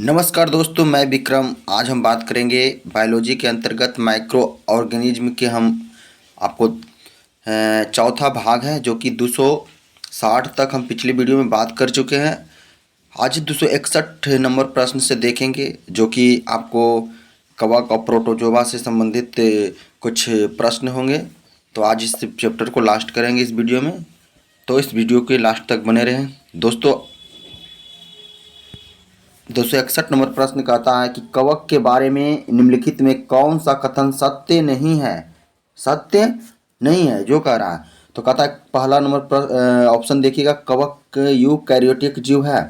नमस्कार दोस्तों, मैं विक्रम। आज हम बात करेंगे बायोलॉजी के अंतर्गत माइक्रो ऑर्गेनिज्म के। हम आपको चौथा भाग है जो कि 260 तक हम पिछली वीडियो में बात कर चुके हैं। आज 261 नंबर प्रश्न से देखेंगे जो कि आपको कवक और प्रोटोजोआ से संबंधित कुछ प्रश्न होंगे। तो आज इस चैप्टर को लास्ट करेंगे इस वीडियो में, तो इस वीडियो के लास्ट तक बने रहें दोस्तों। 261 नंबर प्रश्न कहता है कि कवक के बारे में निम्नलिखित में कौन सा कथन सत्य नहीं है। सत्य नहीं है जो कह रहा है, तो कहता है पहला नंबर ऑप्शन देखिएगा, कवक यूकैरियोटिक जीव है।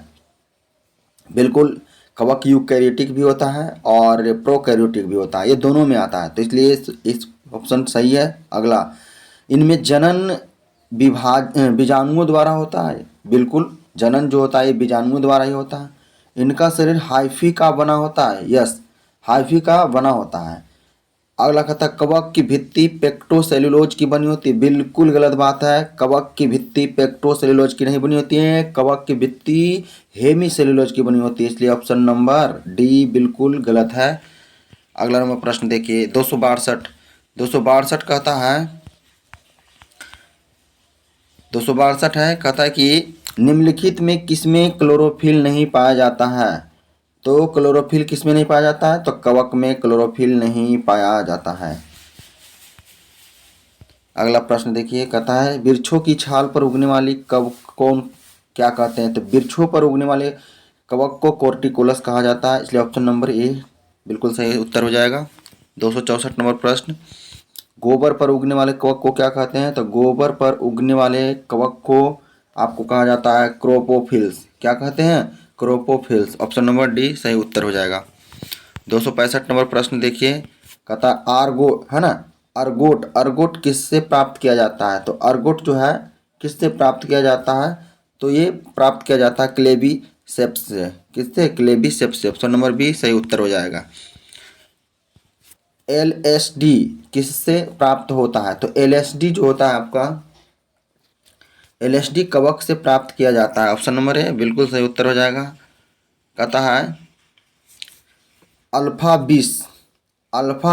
बिल्कुल, कवक यूकैरियोटिक भी होता है और प्रोकैरियोटिक भी होता है, ये दोनों में आता है, तो इसलिए इस ऑप्शन सही है। अगला, इनमें जनन बीजाणुओं द्वारा होता है। बिल्कुल, जनन जो होता है ये बीजाणुओं द्वारा ही होता है। इनका शरीर हाइफी का बना होता है। यस, हाइफी का बना होता है। अगला कहता है कवक की भित्ति पेक्टोसेलुलोज की बनी होती है। बिल्कुल गलत बात है, कवक की भित्ति पेक्टोसेलुलोज की नहीं बनी होती है, कवक की भित्ति हेमीसेलुलोज की बनी होती है, इसलिए ऑप्शन नंबर डी बिल्कुल गलत है। अगला नंबर प्रश्न देखिए 262 कहता है 262 है, कहता है कि निम्नलिखित में किसमें क्लोरोफिल नहीं पाया जाता है। तो क्लोरोफिल किसमें नहीं पाया जाता है, तो कवक में क्लोरोफिल नहीं पाया जाता है। अगला प्रश्न देखिए, कहता है वृक्षों की छाल पर उगने वाली कवक कौन क्या कहते हैं। तो वृक्षों पर उगने वाले कवक को कोर्टिकोलस कहा जाता है, इसलिए ऑप्शन नंबर ए बिल्कुल सही उत्तर हो जाएगा। 264 नंबर प्रश्न, गोबर पर उगने वाले कवक को क्या कहते हैं। तो गोबर पर उगने वाले कवक को आपको कहा जाता है क्रोपोफिल्स। क्या कहते हैं, क्रोपोफिल्स, ऑप्शन नंबर डी सही उत्तर हो जाएगा। 265 नंबर प्रश्न देखिए, कहता है आर्गो है ना, अर्गोट किससे प्राप्त किया जाता है। तो अर्गोट जो है किससे प्राप्त किया जाता है, तो ये प्राप्त किया जाता है क्लेबीसेप्स से। किससे, क्लेबीसेप्स से, ऑप्शन नंबर बी सही उत्तर हो जाएगा। LSD किससे प्राप्त होता है। तो LSD जो होता है आपका, LSD कवक से प्राप्त किया जाता है, ऑप्शन नंबर ए बिल्कुल सही उत्तर हो जाएगा। कहता है अल्फा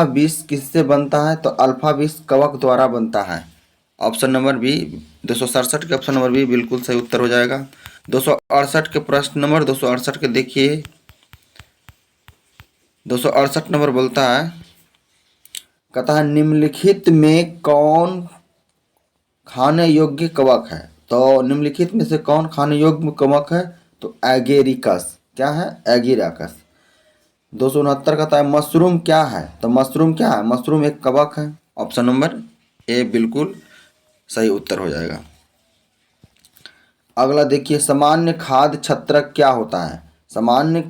20 किससे बनता है। तो अल्फा 20 कवक द्वारा बनता है, ऑप्शन नंबर बी 267 के ऑप्शन नंबर बी बिल्कुल सही उत्तर हो जाएगा। 268 के प्रश्न नंबर 268 के देखिए, 268 नंबर बोलता है, कहता है निम्नलिखित में कौन खाने योग्य कवक है। तो निम्नलिखित में से कौन खाने योग्य कवक है, तो एगेरिकस। क्या है, एगेरिकस। 269 कहता है मशरूम क्या है। तो मशरूम क्या है, मशरूम एक कवक है, ऑप्शन नंबर ए बिल्कुल सही उत्तर हो जाएगा। अगला देखिए, सामान्य खाद्य छत्रक क्या होता है। सामान्य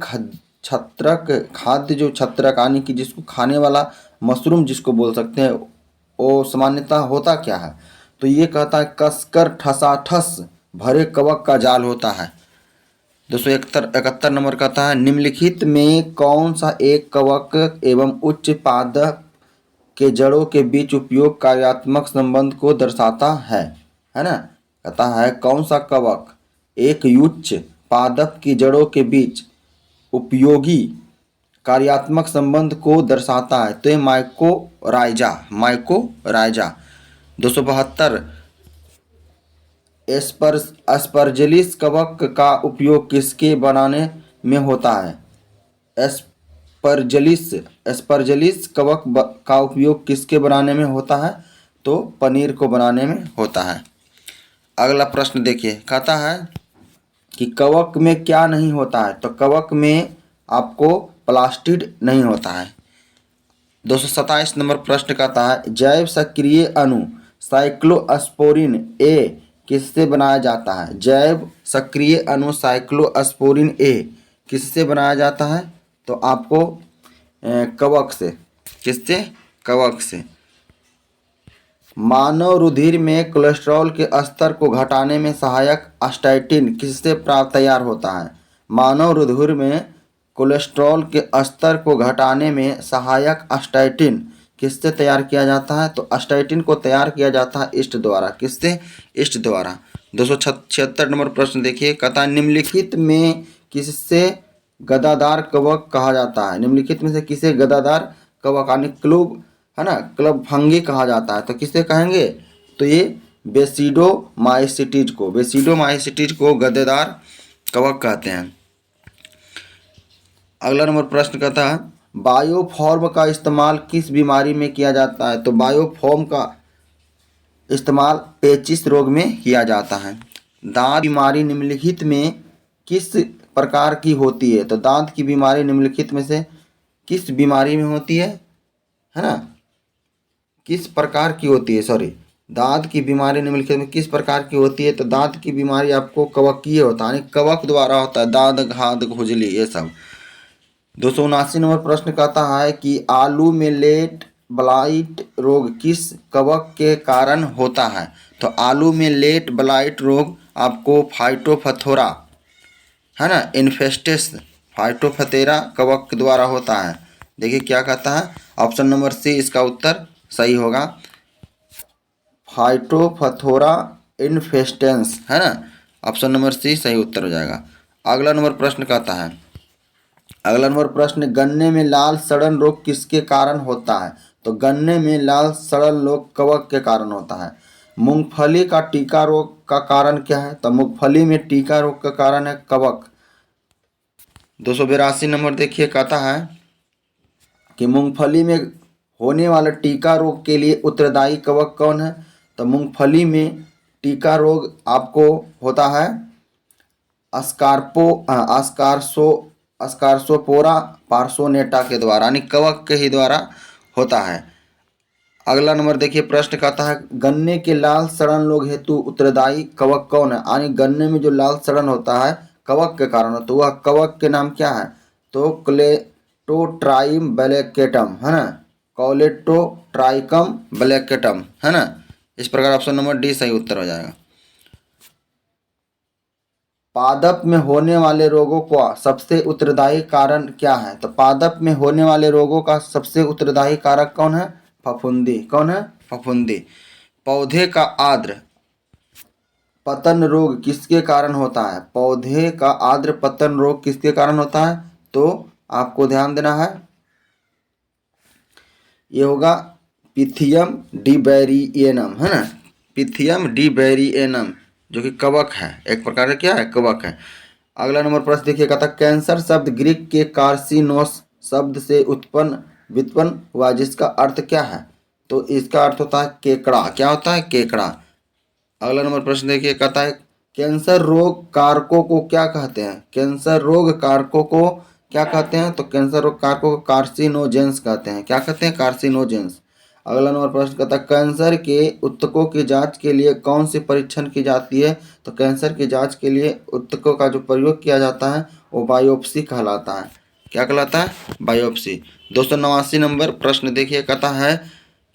छत्रक, खाद्य जो छत्रक यानी कि जिसको खाने वाला मशरूम जिसको बोल सकते हैं, वो सामान्यतः होता क्या है। तो ये कहता है कसकर ठसाठस भरे कवक का जाल होता है। 271 नंबर कहता है निम्नलिखित में कौन सा एक कवक एवं उच्च पादप के जड़ों के बीच उपयोग कार्यात्मक संबंध को दर्शाता है ना। कहता है कौन सा कवक एक उच्च पादप की जड़ों के बीच उपयोगी कार्यात्मक संबंध को दर्शाता है, तो ये माइकोराइजा। 272 एस्परजिलिस कवक का उपयोग किसके बनाने में होता है। एस्परजिलिस कवक का उपयोग किसके बनाने में होता है, तो पनीर को बनाने में होता है। अगला प्रश्न देखिए, कहता है कि कवक में क्या नहीं होता है। तो कवक में आपको प्लास्टिड नहीं होता है। 227 नंबर प्रश्न कहता है जैव सक्रिय अणु साइक्लोस्पोरिन ए किससे बनाया जाता है। जैव सक्रिय अणु साइक्लोस्पोरिन ए किससे बनाया जाता है, तो आपको कवक से। किससे, कवक से। मानव रुधिर में कोलेस्ट्रॉल के स्तर को घटाने में सहायक स्टैटिन किससे प्राप्त तैयार होता है। मानव रुधिर में कोलेस्ट्रॉल के स्तर को घटाने में सहायक स्टैटिन किससे तैयार किया जाता है। तो स्टैटिन को तैयार किया जाता है ईस्ट द्वारा। किससे, ईस्ट द्वारा। 276 नंबर प्रश्न देखिए, कहता है निम्नलिखित में किससे गदादार कवक कहा जाता है? निम्नलिखित में से किसे गदादार कवक यानी क्लब, है ना, क्लब फंगी कहा जाता है? तो किसे कहेंगे? तो ये बेसिडोमाइसिटीज को गद्देदार कवक कहते हैं। अगला नंबर प्रश्न कहता है बायोफॉर्म का इस्तेमाल किस बीमारी में किया जाता है? तो बायोफॉर्म का इस्तेमाल पेचिश रोग में किया जाता है। दांत बीमारी निम्नलिखित में किस प्रकार की होती है? तो दांत की बीमारी निम्नलिखित में से किस बीमारी में होती है ना, किस प्रकार की होती है? सॉरी, दांत की बीमारी निम्नलिखित में किस प्रकार की होती है? तो दांत की बीमारी आपको कवकीय होता है, यानी कवक द्वारा होता है, दांत घात खुजली ये सब। 279 नंबर प्रश्न कहता है कि आलू में लेट ब्लाइट रोग किस कवक के कारण होता है? तो आलू में लेट ब्लाइट रोग आपको फाइटोफथोरा, है ना, इन्फेस्टिस फाइटोफथेरा कवक द्वारा होता है। देखिए क्या कहता है, ऑप्शन नंबर सी इसका उत्तर सही होगा, फाइटोफथोरा इन्फेस्टेंस, है ना, ऑप्शन नंबर सी सही उत्तर हो जाएगा। अगला नंबर प्रश्न कहता है, अगला नंबर प्रश्न गन्ने में लाल सड़न रोग किसके कारण होता है? तो गन्ने में लाल सड़न रोग कवक के कारण होता है। मूंगफली का टीका रोग का कारण क्या है? तो मूंगफली में टीका रोग का कारण है कवक। 282 नंबर देखिए कहता है कि मूंगफली में होने वाले टीका रोग के लिए उत्तरदायी कवक कौन है? तो मूंगफली में टीका रोग आपको होता है अस्कारसोपोरा पार्सोनेटा के द्वारा, यानी कवक के ही द्वारा होता है। अगला नंबर देखिए प्रश्न कहता है गन्ने के लाल सड़न रोग हेतु उत्तरदायी कवक कौन है? यानी गन्ने में जो लाल सड़न होता है कवक के कारण, तो वह कवक के नाम क्या है? तो क्लेटोट्राइम ब्लैकेटम, है ना, कॉलेटोट्राइकम ब्लैकेटम, है ना। इस प्रकार ऑप्शन नंबर डी सही उत्तर हो जाएगा। पादप में होने वाले रोगों का सबसे उत्तरदायी कारण क्या है? तो पादप में होने वाले रोगों का सबसे उत्तरदायी कारक कौन है? फफूंदी। कौन है? फफूंदी। पौधे का आर्द्र पतन रोग किसके कारण होता है? पौधे का आर्द्र पतन रोग किसके कारण होता है? तो आपको ध्यान देना है, ये होगा पिथियम डिबेरिएनम, है ना, पिथियम डिबेरिएनम, जो कि कवक है, एक प्रकार का क्या है? कवक है। अगला नंबर प्रश्न देखिए कहता कैंसर शब्द ग्रीक के कार्सिनोस शब्द से व्युत्पन्न हुआ जिसका अर्थ क्या है? तो इसका अर्थ होता है केकड़ा। क्या होता है? केकड़ा। अगला नंबर प्रश्न देखिए कहता है कैंसर रोग कारकों को क्या कहते हैं? कैंसर रोग कारकों को क्या कहते हैं? तो कैंसर रोग कारकों को कार्सिनोजेंस कहते हैं। क्या कहते हैं? कार्सिनोजेंस। अगला नंबर प्रश्न कहता है कैंसर के ऊतकों की जांच के लिए कौन सी परीक्षण की जाती है? तो कैंसर की जांच के लिए ऊतकों का जो प्रयोग किया जाता है वो बायोप्सी कहलाता है। क्या कहलाता है? बायोप्सी। 289 नंबर प्रश्न देखिए कहता है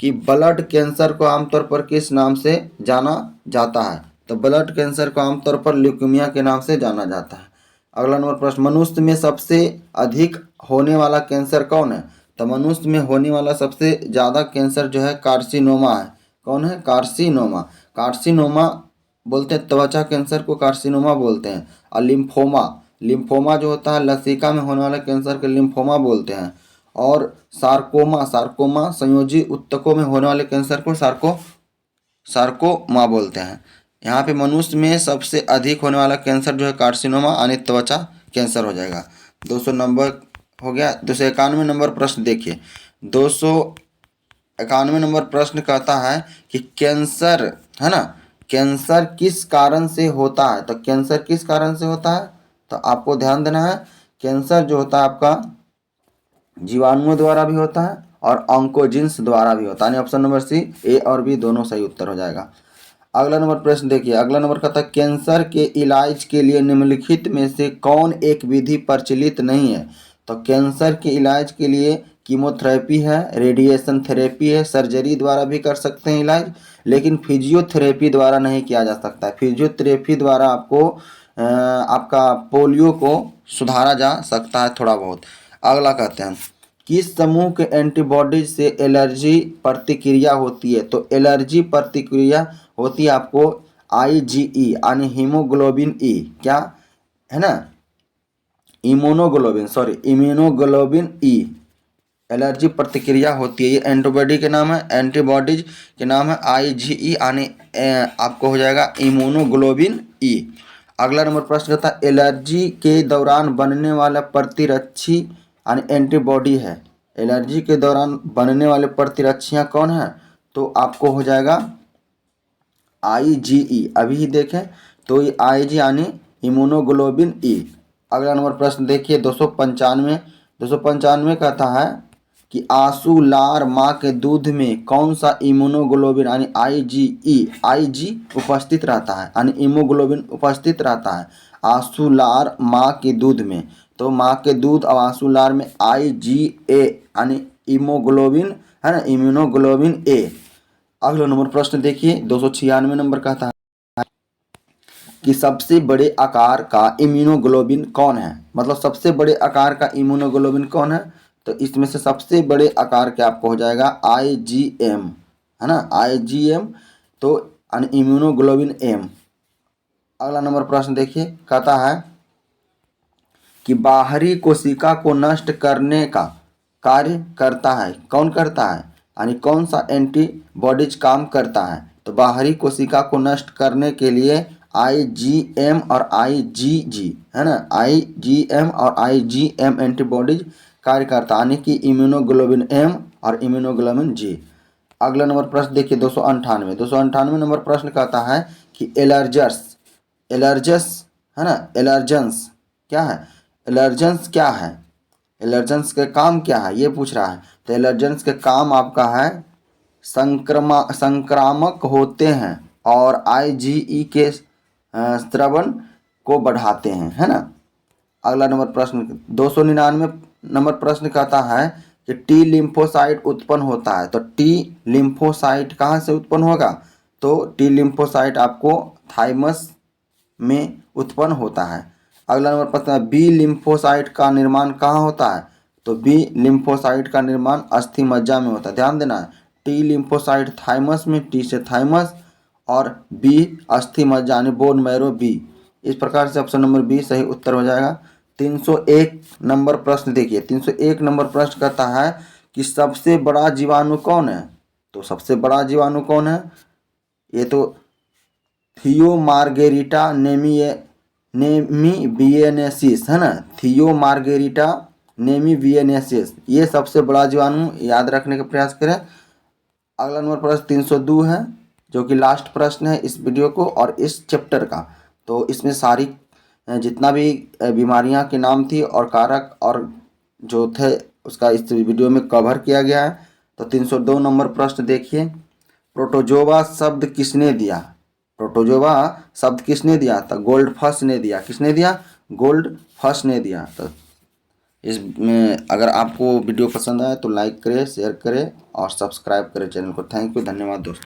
कि ब्लड कैंसर को आमतौर पर किस नाम से जाना जाता है? तो ब्लड कैंसर को आमतौर पर ल्यूकेमिया के नाम से जाना जाता है। अगला नंबर प्रश्न मनुष्य में सबसे अधिक होने वाला कैंसर कौन है? तो मनुष्य में होने वाला सबसे ज़्यादा कैंसर जो है कार्सिनोमा है। कौन है? कार्सिनोमा। कार्सिनोमा बोलते हैं, त्वचा कैंसर को कार्सिनोमा बोलते हैं। और लिम्फोमा जो होता है लसिका में होने वाले कैंसर के लिम्फोमा बोलते हैं। और सार्कोमा संयोजी ऊतकों में होने वाले कैंसर को सार्कोमा बोलते हैं। यहाँ पे मनुष्य में सबसे अधिक होने वाला कैंसर जो है कार्सिनोमा यानी त्वचा कैंसर हो जाएगा। 200 नंबर हो गया। 291 नंबर प्रश्न देखिए। 291 नंबर प्रश्न कहता है कि कैंसर, है ना, कैंसर किस कारण से होता है? तो कैंसर किस कारण से होता है? तो आपको ध्यान देना है, कैंसर जो होता है आपका जीवाणुओं द्वारा भी होता है और ऑन्कोजिन्स द्वारा भी होता है। ऑप्शन नंबर सी ए और बी दोनों सही उत्तर हो जाएगा। अगला नंबर प्रश्न देखिए। अगला नंबर कहता है कैंसर के इलाज के लिए निम्नलिखित में से कौन एक विधि प्रचलित नहीं है? तो कैंसर के इलाज के लिए कीमोथेरेपी है, रेडिएशन थेरेपी है, सर्जरी द्वारा भी कर सकते हैं इलाज, लेकिन फिजियोथेरेपी द्वारा नहीं किया जा सकता है। फिजियोथेरेपी द्वारा आपको आपका पोलियो को सुधारा जा सकता है थोड़ा बहुत। अगला कहते हैं किस समूह के एंटीबॉडीज से एलर्जी प्रतिक्रिया होती है? तो एलर्जी प्रतिक्रिया होती है आपको IgE यानी हीमोग्लोबिन E। क्या है ना, इम्यूनोग्लोबिन ई एलर्जी प्रतिक्रिया होती है। ये एंटीबॉडी के नाम है, एंटीबॉडीज के नाम है IgE यानी आपको हो जाएगा इम्यूनोग्लोबिन ई। अगला नंबर प्रश्न कहता है एलर्जी के दौरान बनने वाला प्रतिरक्षी यानी एंटीबॉडी है। एलर्जी के दौरान बनने वाले प्रतिरक्षियाँ कौन है? तो आपको हो जाएगा IgE। अभी ही देखें तो ये IG यानी इम्यूनोग्लोबिन ई। अगला नंबर प्रश्न देखिए 295 कहता है कि आंसू लार माँ के दूध में कौन सा इम्यूनोग्लोबिन यानी IG उपस्थित रहता है, यानी इमोग्लोबिन उपस्थित रहता है आंसू लार माँ के दूध में। तो माँ के दूध और आंसू लार में IgA यानी इमोग्लोबिन है ना, इम्यूनोग्लोबिन ए। अगला नंबर प्रश्न देखिए 296 नंबर कहता है कि सबसे बड़े आकार का इम्यूनोग्लोबिन कौन है, मतलब सबसे बड़े आकार का इम्यूनोग्लोबिन कौन है? तो इसमें से सबसे बड़े आकार के आपको हो जाएगा IgM है ना, IgM तो इम्यूनोग्लोबिन M। अगला नंबर प्रश्न देखिए कहता है कि बाहरी कोशिका को नष्ट करने का कार्य करता है, कौन करता है, यानी कौन सा एंटीबॉडीज काम करता है? तो बाहरी कोशिका को नष्ट करने के लिए IgM और IgG है ना, IgM और IgM एंटीबॉडीज कार्य करता है, यानी कि इम्यूनोग्लोबिन M और इम्यूनोग्लोबिन G। अगला नंबर प्रश्न देखिए 298 नंबर प्रश्न कहता है कि एलर्जस है ना, एलर्जेंस क्या है? एलर्जेंस क्या है? एलर्जेंस के काम क्या है ये पूछ रहा है। तो एलर्जेंस के काम आपका है संक्रामक होते हैं और IgE के स्रवण को बढ़ाते हैं है ना। अगला नंबर प्रश्न 299 नंबर प्रश्न कहता है कि टी लिम्फोसाइट उत्पन्न होता है। तो टी लिम्फोसाइट कहाँ से उत्पन्न होगा? तो टी लिम्फोसाइट आपको थाइमस में उत्पन्न होता है। अगला नंबर प्रश्न है बी लिम्फोसाइट का निर्माण कहाँ होता है? तो बी लिम्फोसाइट का निर्माण अस्थि मज्जा में होता है। ध्यान देना है, टी लिम्फोसाइट थाइमस में, टी से थाइमस, और बी अस्थि मज्जा यानी बोन मैरो बी। इस प्रकार से ऑप्शन नंबर बी सही उत्तर हो जाएगा। 301 नंबर प्रश्न देखिए 301 नंबर प्रश्न कहता है कि सबसे बड़ा जीवाणु कौन है? तो सबसे बड़ा जीवाणु कौन है? ये तो थियो मार्गेरिटा नेमीबियनेसिस है ना, थियो मार्गेरिटा नेमीबियनेसिस, ये सबसे बड़ा जीवाणु, याद रखने का प्रयास करें। अगला नंबर प्रश्न 302 है जो कि लास्ट प्रश्न है इस वीडियो को और इस चैप्टर का। तो इसमें सारी जितना भी बीमारियां के नाम थी और कारक और जो थे उसका इस वीडियो में कवर किया गया है। तो 302 नंबर प्रश्न देखिए, प्रोटोजोवा शब्द किसने दिया? प्रोटोजोवा शब्द किसने दिया? तो गोल्डफश ने दिया। किसने दिया? गोल्डफश ने दिया। तो इसमें अगर आपको वीडियो पसंद आए तो लाइक करें, शेयर करें और सब्सक्राइब करें चैनल को। थैंक यू, धन्यवाद दोस्तों।